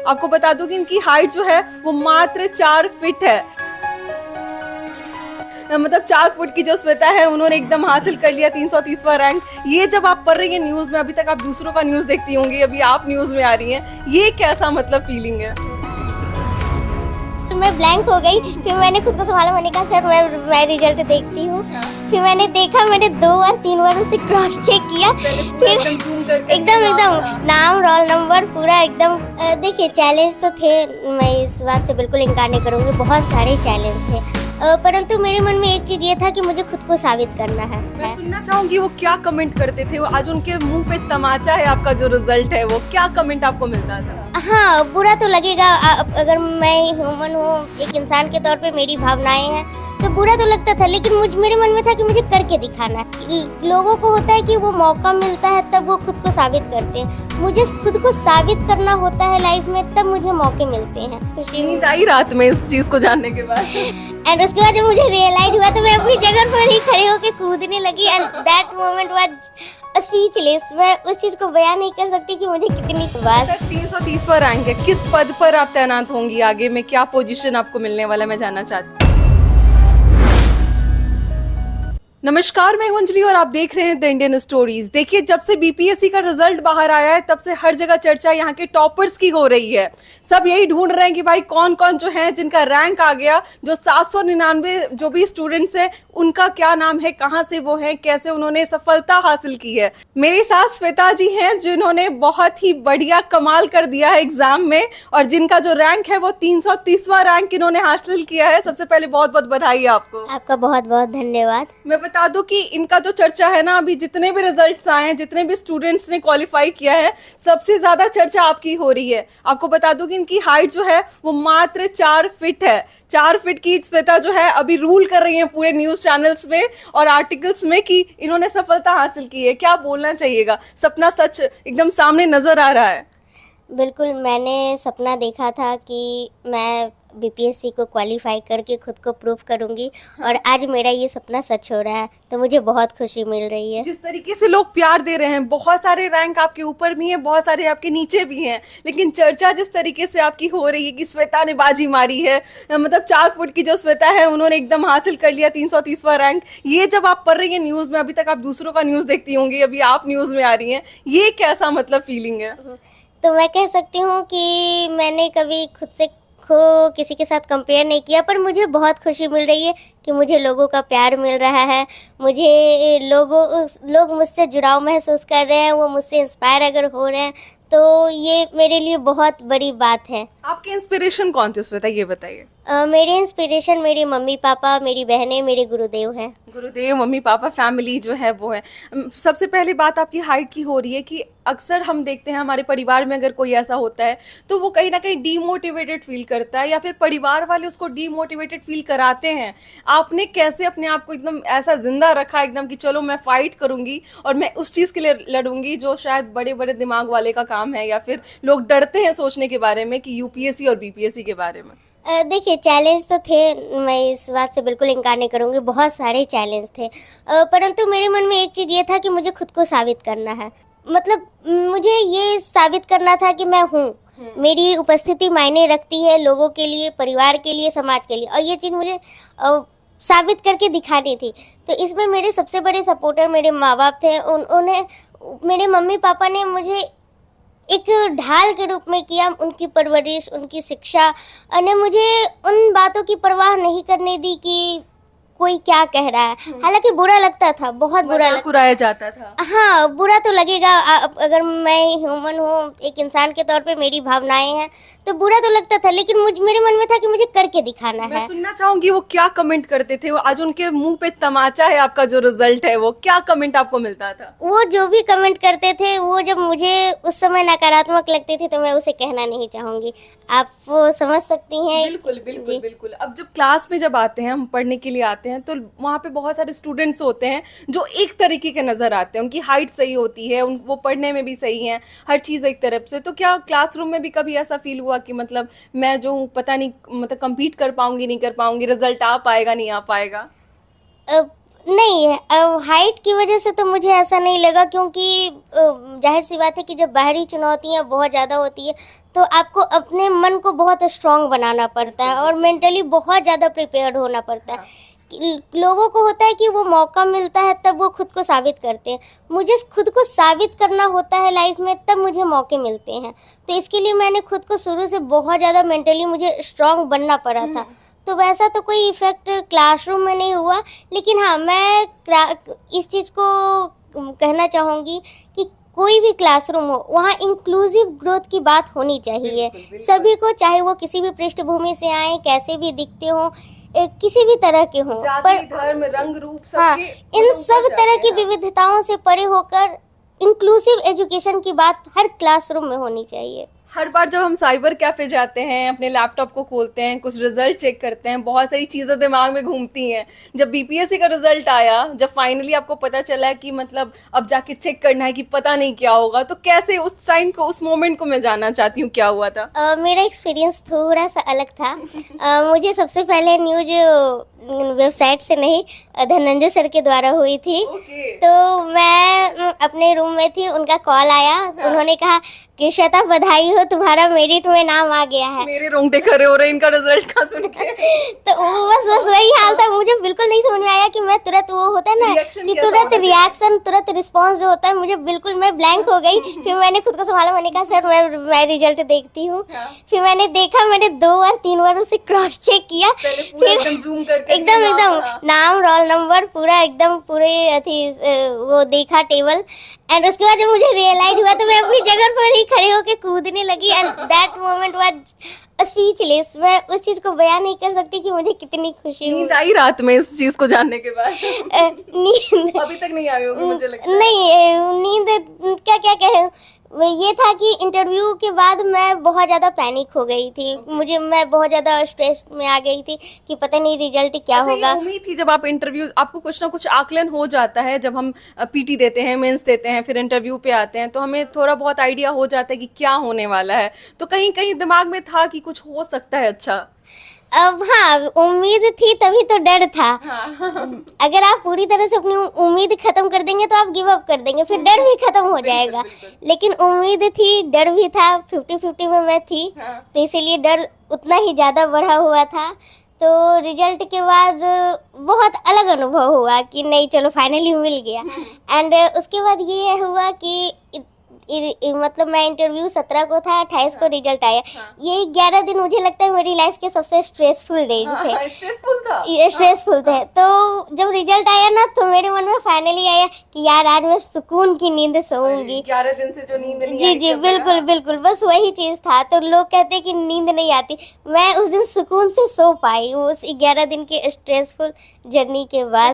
आपको बता दूं कि इनकी हाइट जो है वो मात्र 4 फीट है। मतलब 4 फुट की जो श्वेता है उन्होंने एकदम हासिल कर लिया 330वां रैंक। ये जब आप पढ़ रही हैं न्यूज में, अभी तक आप दूसरों का न्यूज देखती होंगी, अभी आप न्यूज में आ रही हैं, ये कैसा मतलब फीलिंग है? तो मैं ब्लैंक हो गई। फिर मैंने खुद को संभाला, मैंने कहा सर मैं रिजल्ट देखती हूँ। फिर मैंने देखा, मैंने 2 बार 3 बार उसे क्रॉस चेक किया। फिर एकदम नाम रोल नंबर पूरा एकदम। देखिए चैलेंज तो थे, मैं इस बात से बिल्कुल इनकार नहीं करूँगी, बहुत सारे चैलेंज थे, परंतु मेरे मन में एक चीज़ ये था कि मुझे खुद को साबित करना है। मैं सुनना चाहूंगी वो क्या कमेंट करते थे, वो आज उनके मुंह पे तमाचा है आपका जो रिजल्ट है, वो क्या कमेंट आपको मिलता था? हाँ, बुरा तो लगेगा। अगर मैं ह्यूमन हूँ, एक इंसान के तौर पे मेरी भावनाएं हैं, तो बुरा तो लगता था, लेकिन मेरे मन में था कि मुझे करके दिखाना है। लोगों को होता है कि वो मौका मिलता है तब वो खुद को साबित करते हैं, मुझे खुद को साबित करना होता है लाइफ में, तब मुझे मौके मिलते हैं। नींद आई रात में इस चीज को जानने के बाद? एंड उसके बाद जब मुझे रियलाइज हुआ तो मैं अपनी जगह पर ही खड़े होकर कूदने लगी। And that moment was speechless. मैं उस चीज को बयान नहीं कर सकती कि मुझे कितनी बार। 330वां रैंक है, किस पद पर आप तैनात होंगी आगे में, क्या पोजीशन आपको मिलने वाला है, मैं जानना चाहती हूँ। नमस्कार, मैं अंजलि और आप देख रहे हैं द इंडियन स्टोरीज। देखिए, जब से बीपीएससी का रिजल्ट बाहर आया है तब से हर जगह चर्चा यहाँ के टॉपर्स की हो रही है। सब यही ढूंढ रहे हैं कि भाई कौन कौन जो है जिनका रैंक आ गया, जो 799 जो भी स्टूडेंट्स हैं उनका क्या नाम है, कहाँ से वो हैं, कैसे उन्होंने सफलता हासिल की है। मेरे साथ श्वेता जी हैं जिन्होंने बहुत ही बढ़िया कमाल कर दिया है एग्जाम में, और जिनका जो रैंक है वो 330वां रैंक इन्होंने हासिल किया है। सबसे पहले बहुत बहुत बधाई आपको। आपका बहुत बहुत धन्यवाद। मैं बता दूं कि इनका जो चर्चा है ना, अभी जितने भी रिजल्ट्स आए हैं, जितने भी स्टूडेंट्स ने क्वालिफाई किया है, सबसे ज्यादा चर्चा आपकी हो रही है। आपको बता दूं कि इनकी हाइट जो है वो मात्र 4 फीट है। 4 फीट की श्वेता जो है अभी रूल कर रही है पूरे न्यूज चैनल्स में और आर्टिकल्स में कि इन्होंने सफलता हासिल की है। क्या बोलना चाहिएगा? सपना सच एकदम सामने नजर आ रहा है। बिल्कुल, मैंने सपना देखा था कि मैं बीपीएससी को क्वालिफाई करके खुद को प्रूव करूंगी, और आज मेरा ये सपना सच हो रहा है, तो मुझे बहुत खुशी मिल रही है। जिस तरीके से लोग प्यार दे रहे हैं, बहुत सारे रैंक आपके ऊपर भी हैं, बहुत सारे आपके नीचे भी हैं, लेकिन चर्चा जिस तरीके से आपकी हो रही है कि श्वेता ने बाजी मारी है, मतलब 4 फुट की जो श्वेता है उन्होंने एकदम हासिल कर लिया 330वां रैंक। ये जब आप पढ़ रही हैं न्यूज में, अभी तक आप दूसरों का न्यूज देखती होंगी, अभी आप न्यूज में आ रही हैं, ये कैसा मतलब फीलिंग है? तो मैं कह सकती हूँ कि मैंने कभी खुद से को किसी के साथ कंपेयर नहीं किया, पर मुझे बहुत खुशी मिल रही है कि मुझे लोगों का प्यार मिल रहा है, मुझे लोग मुझसे जुड़ाव महसूस कर रहे हैं, वो मुझसे इंस्पायर अगर हो रहे हैं, तो ये मेरे लिए बहुत बड़ी बात है। आपके इंस्पिरेशन कौन थे श्वेता, ये बताइए। मेरे इंस्पिरेशन मेरे मम्मी पापा, मेरी बहनें, मेरे गुरुदेव हैं। गुरुदेव, मम्मी पापा, फैमिली जो है वो है। सबसे पहली बात आपकी हाइट की हो रही है कि अक्सर हम देखते हैं हमारे परिवार में अगर कोई ऐसा होता है तो वो कहीं ना कहीं डीमोटिवेटेड फील करता है, या फिर परिवार वाले उसको डीमोटिवेटेड फील कराते हैं। आपने कैसे अपने आप को एकदम ऐसा जिंदा रखा एकदम कि चलो मैं फाइट करूंगी और मैं उस चीज़ के लिए लड़ूंगी जो शायद बड़े बड़े दिमाग वाले का काम है, या फिर लोग डरते हैं सोचने के बारे में कि यूपीएससी और बीपीएससी के बारे में? देखिए चैलेंज तो थे, मैं इस बात से बिल्कुल इनकार नहीं करूँगी, बहुत सारे चैलेंज थे, परंतु मेरे मन में एक चीज़ ये था कि मुझे खुद को साबित करना है। मतलब मुझे ये साबित करना था कि मैं हूँ, मेरी उपस्थिति मायने रखती है लोगों के लिए, परिवार के लिए, समाज के लिए, और ये चीज़ मुझे साबित करके दिखानी थी। तो इसमें मेरे सबसे बड़े सपोर्टर मेरे माँ बाप थे। उन्हें मेरे मम्मी पापा ने मुझे एक ढाल के रूप में किया, उनकी परवरिश, उनकी शिक्षा ने मुझे उन बातों की परवाह नहीं करने दी कि कोई क्या कह रहा है। हालांकि बुरा लगता था, बहुत बुरा लगता उड़ाया जाता था। हाँ, बुरा तो लगेगा। अगर मैं ह्यूमन हूँ, एक इंसान के तौर पे मेरी भावनाएं हैं, तो बुरा तो लगता था, लेकिन मेरे मन में था कि मुझे करके दिखाना है। मैं सुनना चाहूंगी वो क्या कमेंट करते थे, वो आज उनके मुंह पे तमाचा है आपका जो रिजल्ट है, वो क्या कमेंट आपको मिलता था? वो जो भी कमेंट करते थे, वो जब मुझे उस समय नकारात्मक लगते थे, तो मैं उसे कहना नहीं चाहूंगी, आप वो समझ सकती हैं। बिल्कुल बिल्कुल बिल्कुल। अब जब क्लास में जब आते हैं, हम पढ़ने के लिए आते हैं, तो वहाँ पे बहुत सारे स्टूडेंट्स होते हैं जो एक तरीके के नजर आते हैं, उनकी हाइट सही होती है, वो पढ़ने में भी सही हैं, हर चीज़ एक तरफ से। तो क्या क्लासरूम में भी कभी ऐसा फील हुआ कि मतलब मैं जो हूँ पता नहीं, मतलब कम्पीट कर पाऊंगी नहीं कर पाऊंगी, रिजल्ट आ पाएगा नहीं आ पाएगा? नहीं, हाइट की वजह से तो मुझे ऐसा नहीं लगा, क्योंकि जाहिर सी बात है कि जब बाहरी चुनौतियाँ बहुत ज़्यादा होती है तो आपको अपने मन को बहुत स्ट्रांग बनाना पड़ता है और मेंटली बहुत ज़्यादा प्रिपेयर्ड होना पड़ता है। लोगों को होता है कि वो मौका मिलता है तब वो खुद को साबित करते हैं, मुझे खुद को साबित करना होता है लाइफ में तब मुझे मौके मिलते हैं। तो इसके लिए मैंने खुद को शुरू से बहुत ज़्यादा मेंटली मुझे स्ट्रांग बनना पड़ा था। तो वैसा तो कोई इफ़ेक्ट क्लासरूम में नहीं हुआ, लेकिन हाँ, मैं इस चीज़ को कहना चाहूँगी कि कोई भी क्लासरूम हो वहाँ इंक्लूसिव ग्रोथ की बात होनी चाहिए। सभी को, चाहे वो किसी भी पृष्ठभूमि से आए, कैसे भी दिखते हों, किसी भी तरह के हों, जाति, धर्म, रंग, रूप हाँ, सबके इन ऊपर सब जाते तरह की हैं। विविधताओं से परे होकर इंक्लूसिव एजुकेशन की बात हर क्लासरूम में होनी चाहिए। हर बार जब हम साइबर कैफे जाते हैं, अपने लैपटॉप को खोलते हैं, कुछ रिजल्ट चेक करते हैं, बहुत सारी चीज़ें दिमाग में घूमती हैं। जब बीपीएससी का रिजल्ट आया, जब फाइनली आपको पता चला कि मतलब अब जाके चेक करना है कि पता नहीं क्या होगा, तो कैसे उस टाइम को, उस मोमेंट को मैं जानना चाहती हूँ, क्या हुआ था? मेरा एक्सपीरियंस थोड़ा सा अलग था। मुझे सबसे पहले न्यूज़ वेबसाइट से नहीं, धनंजय सर के द्वारा हुई थी। ओके। तो मैं अपने रूम में थी, उनका कॉल आया। उन्होंने कहा कि श्वेता, बधाई हो, तुम्हारा मेरिट में नाम आ गया है। मेरे रोंगटे खड़े हो रहे हैं इनका रिजल्ट का सुन के। तो वो बस वही हाल था। मुझे बिल्कुल नहीं समझ में आया कि मैं तुरंत, वो होता है ना Reaction कि कैसा तुरंत होना चाहिए? रिएक्शन, तुरंत रिस्पॉन्स जो होता है, मुझे बिल्कुल, मैं ब्लैंक हो गई। फिर मैंने खुद को संभाला, मैंने कहा सर मैं रिजल्ट देखती हूँ। हाँ। फिर मैंने देखा, मैंने 2 बार 3 बार उसे क्रॉस चेक किया। पहले पूरा एकदम जूम करके एकदम नाम, एकदम हाँ। नाम, रोल नंबर पूरा एकदम पूरे अथी वो देखा टेबल। एंड उसके बाद जब मुझे रियलाइज हुआ तो मैं अपनी जगह पर ही खड़े होके कूदने लगी। And that moment was speechless. मैं उस चीज को बयान नहीं कर सकती कि मुझे कितनी खुशी हुई। नींद आई रात में इस चीज को जानने के बाद? नींद अभी तक नहीं आई होगी मुझे लगता है। नहीं, नींद क्या क्या कहे, वो ये था कि इंटरव्यू के बाद मैं बहुत ज़्यादा पैनिक हो गई थी। मैं बहुत ज़्यादा स्ट्रेस में आ गई थी कि पता नहीं रिजल्ट क्या अच्छा, होगा। ये उम्मीद थी जब आप इंटरव्यू, आपको कुछ ना कुछ आकलन हो जाता है जब हम पीटी देते हैं, मेंस देते हैं, फिर इंटरव्यू पे आते हैं, तो हमें थोड़ा बहुत आइडिया हो जाता है कि क्या होने वाला है। तो कहीं कहीं दिमाग में था कि कुछ हो सकता है अच्छा। अब हाँ, उम्मीद थी तभी तो डर था। हाँ। अगर आप पूरी तरह से अपनी उम्मीद खत्म कर देंगे तो आप गिव अप कर देंगे, फिर डर भी खत्म हो जाएगा। लेकिन उम्मीद थी, डर भी था, 50-50 में मैं थी। हाँ। तो इसीलिए डर उतना ही ज़्यादा बढ़ा हुआ था। तो रिजल्ट के बाद बहुत अलग अनुभव हुआ कि नहीं, चलो फाइनली मिल गया। एंड उसके बाद ये हुआ कि मतलब मैं इंटरव्यू 17 को था, 28 को रिजल्ट आया। ये 11 दिन मुझे लगता है मेरी लाइफ के सबसे स्ट्रेसफुल डेज थे। स्ट्रेसफुल था। ये स्ट्रेसफुल थे। तो जब रिजल्ट आया ना, तो मेरे मन में फाइनली आया कि यार आज मैं सुकून की नींद सोऊंगी। 11 दिन से जो नींद नहीं जी आई जी, थी, अब बिल्कुल बिल्कुल, बस वही चीज था। तो लोग कहते हैं कि नींद नहीं आती, मैं उस दिन सुकून से सो पाई उस 11 दिन के स्ट्रेसफुल जर्नी के बाद।